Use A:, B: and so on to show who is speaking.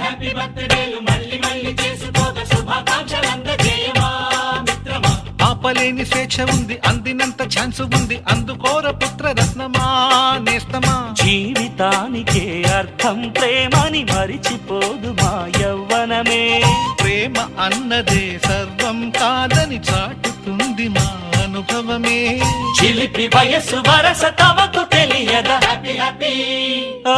A: Happy బర్త్డేలు మళ్ళీ మళ్ళీ చేసుకోక శుభాకాంక్షలందజేయమా మిత్రమా.
B: ఆపలేని స్వేచ్ఛ ఉంది, అందినంత ఛాన్స్ ఉంది, అందుకోర పుత్ర రత్నమా నేస్తమా.
C: జీవితానికే అర్థం ప్రేమని మరిచిపోదు మా యవ్వనమే.
B: ప్రేమ అన్నదే సర్వం కాదని చాటుతుంది మా అనుభవమే.
C: చిలిపి వయస్సు వరస తమకు తెలియదా.
A: హ్యాపీ హ్యాపీ
C: ఓ